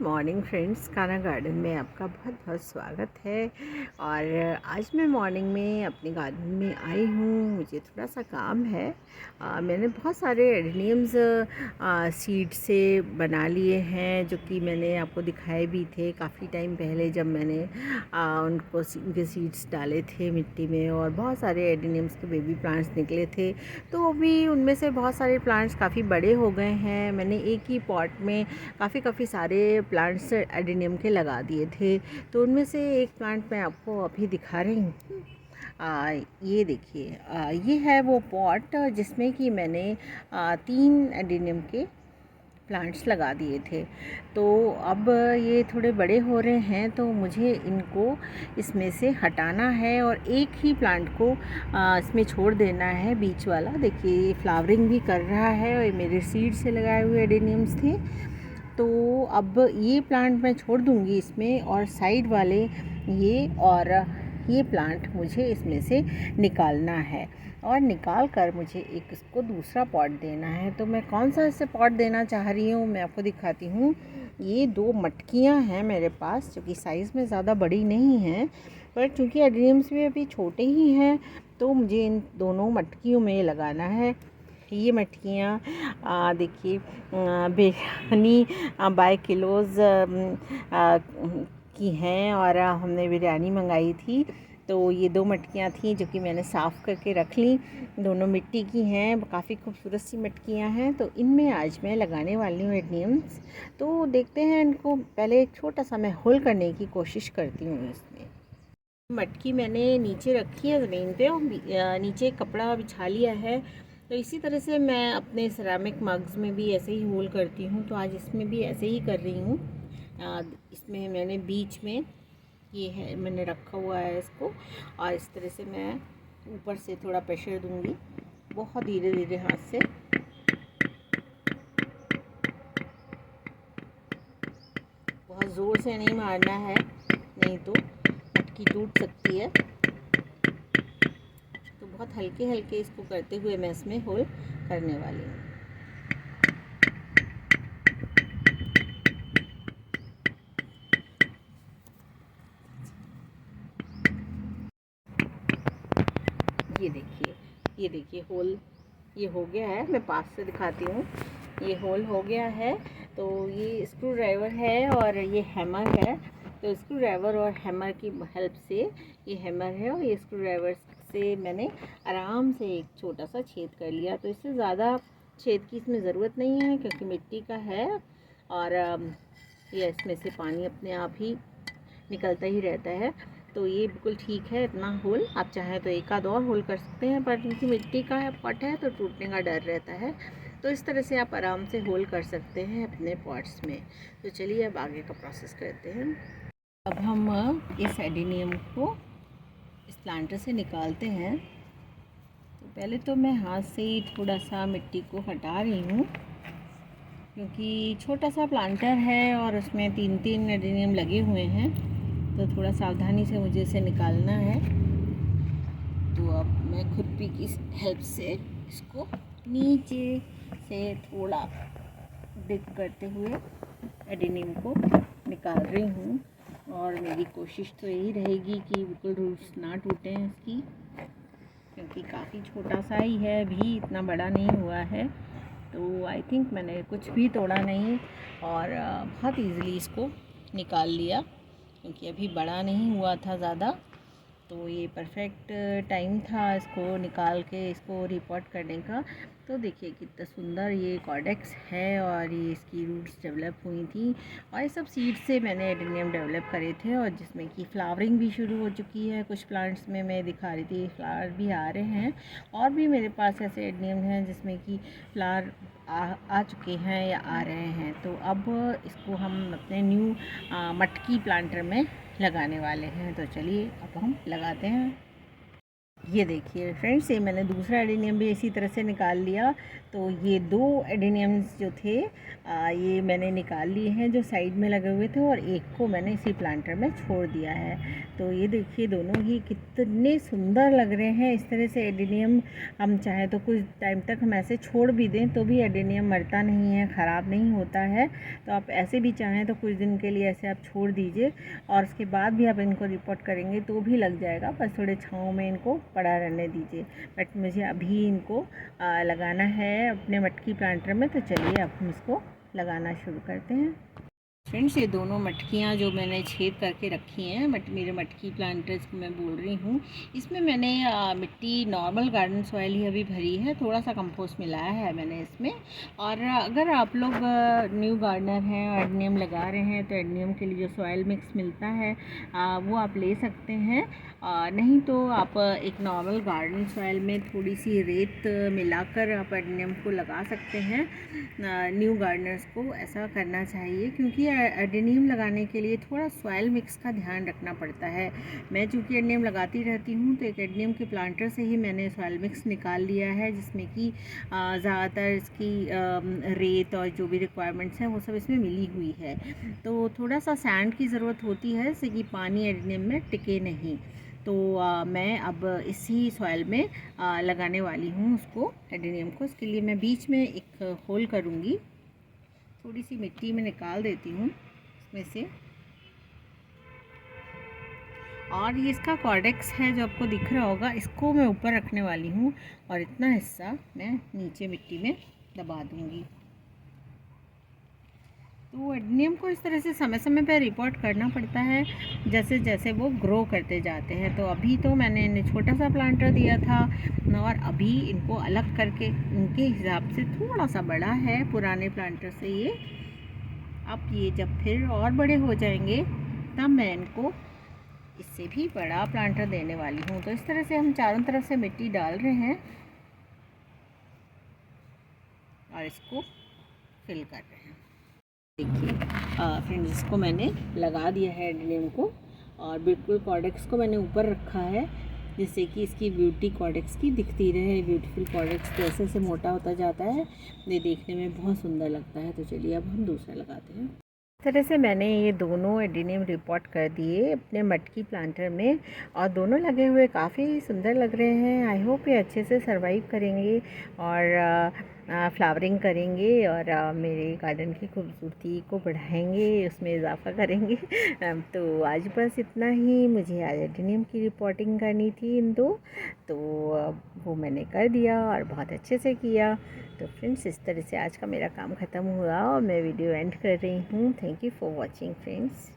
Morning friends, Kanha garden में आपका बहुत बहुत स्वागत है। और आज मैं मॉर्निंग में अपने गार्डन में आई हूँ। मुझे थोड़ा सा काम है। मैंने बहुत सारे एडेनियम्स सीड से बना लिए हैं, जो कि मैंने आपको दिखाए भी थे काफ़ी टाइम पहले, जब मैंने उनके सीड्स डाले थे मिट्टी में। और बहुत सारे एडेनियम्स के बेबी प्लांट्स निकले थे, तो अभी उनमें से बहुत सारे प्लांट्स काफ़ी बड़े हो गए हैं। मैंने एक ही पॉट में काफ़ी सारे प्लांट्स एडेनियम के लगा दिए थे, तो उनमें से एक प्लांट मैं आपको अभी दिखा रही हूँ। ये देखिए, ये है वो पॉट जिसमें कि मैंने 3 एडेनियम के प्लांट्स लगा दिए थे। तो अब ये थोड़े बड़े हो रहे हैं, तो मुझे इनको इसमें से हटाना है और एक ही प्लांट को इसमें छोड़ देना है, बीच वाला। देखिए, ये फ्लावरिंग भी कर रहा है और ये मेरे सीड से लगाए हुए एडेनियम्स थे। तो अब ये प्लांट मैं छोड़ दूँगी इसमें, और साइड वाले ये प्लांट मुझे इसमें से निकालना है, और निकाल कर मुझे एक इसको दूसरा पॉट देना है। तो मैं कौन सा इससे पॉट देना चाह रही हूँ, मैं आपको दिखाती हूँ। ये 2 मटकियाँ हैं मेरे पास, जो कि साइज़ में ज़्यादा बड़ी नहीं हैं, पर चूँकि एडेनियम्स भी अभी छोटे ही हैं, तो मुझे इन दोनों मटकियों में लगाना है। ये मटकियाँ देखिए, बिरयानी बाय किलोज़ की हैं, और हमने बिरयानी मंगाई थी। तो ये 2 मटकियाँ थी, जो कि मैंने साफ़ करके रख ली। दोनों मिट्टी की हैं, काफ़ी खूबसूरत सी मटकियाँ हैं। तो इनमें आज मैं लगाने वाली हूँ एडेनियम्स। तो देखते हैं, इनको पहले एक छोटा सा मैं होल करने की कोशिश करती हूँ इसमें। मटकी मैंने नीचे रखी है ज़मीन पे, और नीचे कपड़ा बिछा लिया है। तो इसी तरह से मैं अपने सिरेमिक मग्स में भी ऐसे ही होल करती हूँ, तो आज इसमें भी ऐसे ही कर रही हूँ। इसमें मैंने बीच में ये है, मैंने रखा हुआ है इसको, और इस तरह से मैं ऊपर से थोड़ा प्रेशर दूँगी, बहुत धीरे धीरे हाथ से। बहुत ज़ोर से नहीं मारना है, नहीं तो मटकी टूट सकती है। तो बहुत हल्के हल्के इसको करते हुए मैं इसमें होल करने वाली हूँ। ये देखिए होल ये हो गया है। मैं पास से दिखाती हूँ। ये होल हो गया है। तो ये स्क्रू ड्राइवर है और ये हैमर है। तो स्क्रू ड्राइवर और हैमर की हेल्प से, ये हैमर है और ये स्क्रू ड्राइवर से मैंने आराम से एक छोटा सा छेद कर लिया। तो इससे ज़्यादा छेद की इसमें ज़रूरत नहीं है, क्योंकि मिट्टी का है, और ये इसमें से पानी अपने आप ही निकलता ही रहता है। तो ये बिल्कुल ठीक है इतना होल। आप चाहें तो एक आध और होल कर सकते हैं, पर क्योंकि मिट्टी का है पॉट है, तो टूटने का डर रहता है। तो इस तरह से आप आराम से होल कर सकते हैं अपने पॉट्स में। तो चलिए अब आगे का प्रोसेस करते हैं। अब हम इस एडेनियम को इस प्लांटर से निकालते हैं। तो पहले तो मैं हाथ से ही थोड़ा सा मिट्टी को हटा रही हूँ, क्योंकि छोटा सा प्लांटर है और उसमें 3 एडेनियम लगे हुए हैं, तो थोड़ा सावधानी से मुझे इसे निकालना है। तो अब मैं खुरपी की हेल्प से इसको नीचे से थोड़ा डिग करते हुए एडेनियम को निकाल रही हूँ। और मेरी कोशिश तो यही रहेगी कि बिल्कुल रूट्स ना टूटें इसकी, क्योंकि काफ़ी छोटा सा ही है, अभी इतना बड़ा नहीं हुआ है। तो आई थिंक मैंने कुछ भी तोड़ा नहीं, और बहुत इजीली इसको निकाल लिया, क्योंकि अभी बड़ा नहीं हुआ था ज़्यादा। तो ये परफेक्ट टाइम था इसको निकाल के इसको रिपोर्ट करने का। तो देखिए कितना सुंदर ये कॉर्डेक्स है, और ये इसकी रूट्स डेवलप हुई थी, और ये सब सीड से मैंने एडेनियम डेवलप करे थे, और जिसमें कि फ्लावरिंग भी शुरू हो चुकी है। कुछ प्लांट्स में मैं दिखा रही थी फ्लावर भी आ रहे हैं, और भी मेरे पास ऐसे एडेनियम हैं जिसमें कि फ्लावर आ चुके हैं या आ रहे हैं। तो अब इसको हम अपने न्यू मटकी प्लांटर में लगाने वाले हैं। तो चलिए अब हम लगाते हैं। ये देखिए फ्रेंड्स, ये मैंने दूसरा एडेनियम भी इसी तरह से निकाल लिया। तो ये 2 एडेनियम्स जो थे ये मैंने निकाल लिए हैं जो साइड में लगे हुए थे, और एक को मैंने इसी प्लांटर में छोड़ दिया है। तो ये देखिए दोनों ही कितने सुंदर लग रहे हैं। इस तरह से एडेनियम हम चाहे तो कुछ टाइम तक हम ऐसे छोड़ भी दें तो भी एडेनियम मरता नहीं है, ख़राब नहीं होता है। तो आप ऐसे भी चाहें तो कुछ दिन के लिए ऐसे आप छोड़ दीजिए, और उसके बाद भी आप इनको रिपोर्ट करेंगे तो भी लग जाएगा। बस थोड़े छाँव में इनको पड़ा रहने दीजिए। बट मुझे अभी इनको लगाना है अपने मटकी प्लांटर में। तो चलिए अब हम इसको लगाना शुरू करते हैं। फ्रेंड्स, ये दोनों मटकियाँ जो मैंने छेद करके रखी हैं, मेरे मटकी प्लांटर्स को मैं बोल रही हूँ, इसमें मैंने मिट्टी नॉर्मल गार्डन सॉइल ही अभी भरी है, थोड़ा सा कंपोस्ट मिलाया है मैंने इसमें। और अगर आप लोग न्यू गार्डनर हैं और एडेनियम लगा रहे हैं तो एडेनियम के लिए जो सॉइल मिक्स मिलता है वो आप ले सकते हैं। नहीं तो आप एक नॉर्मल गार्डन सॉइल में थोड़ी सी रेत मिलाकर आप एडेनियम को लगा सकते हैं। न्यू गार्डनर्स को ऐसा करना चाहिए, क्योंकि एडेनियम लगाने के लिए थोड़ा सॉइल मिक्स का ध्यान रखना पड़ता है। मैं चूँकि एडेनियम लगाती रहती हूँ तो एक एडेनियम के प्लांटर से ही मैंने सॉइल मिक्स निकाल लिया है, जिसमें कि ज़्यादातर इसकी रेत और जो भी रिक्वायरमेंट्स हैं वो सब इसमें मिली हुई है। तो थोड़ा सा सैंड की ज़रूरत होती है, जैसे कि पानी एडेनियम में टिके नहीं। तो मैं अब इसी सॉइल में लगाने वाली हूँ उसको, एडेनियम को। इसके लिए मैं बीच में एक होल करूँगी, थोड़ी सी मिट्टी में निकाल देती हूँ इसमें से। और ये इसका कॉर्डेक्स है जो आपको दिख रहा होगा, इसको मैं ऊपर रखने वाली हूँ और इतना हिस्सा मैं नीचे मिट्टी में दबा दूँगी। तो एडेनियम को इस तरह से समय समय पर रिपोर्ट करना पड़ता है जैसे जैसे वो ग्रो करते जाते हैं। तो अभी तो मैंने इन्हें छोटा सा प्लांटर दिया था, और अभी इनको अलग करके इनके हिसाब से थोड़ा सा बड़ा है पुराने प्लांटर से ये। अब ये जब फिर और बड़े हो जाएंगे तब मैं इनको इससे भी बड़ा प्लांटर देने वाली हूँ। तो इस तरह से हम चारों तरफ से मिट्टी डाल रहे हैं और इसको फिल कर रहे हैं। देखिए फ्रेंड्स, इसको मैंने लगा दिया है एडेनियम को, और बिल्कुल कॉर्डेक्स को मैंने ऊपर रखा है जिससे कि इसकी ब्यूटी कॉर्डेक्स की दिखती रहे। ब्यूटीफुल कॉर्डेक्स जैसे जैसे मोटा होता जाता है ये देखने में बहुत सुंदर लगता है। तो चलिए अब हम दूसरा लगाते हैं। इस तरह से मैंने ये दोनों एडेनियम रिपोर्ट कर दिए अपने मटकी प्लांटर में, और दोनों लगे हुए काफ़ी सुंदर लग रहे हैं। आई होप ये अच्छे से सरवाइव करेंगे और फ्लावरिंग करेंगे और मेरे गार्डन की खूबसूरती को बढ़ाएंगे, उसमें इजाफा करेंगे। तो आज बस इतना ही। मुझे आज एडेनियम की रिपोर्टिंग करनी थी इन दो, तो वो मैंने कर दिया और बहुत अच्छे से किया। तो फ्रेंड्स, इस तरह से आज का मेरा काम ख़त्म हुआ और मैं वीडियो एंड कर रही हूँ। Thank you for watching friends.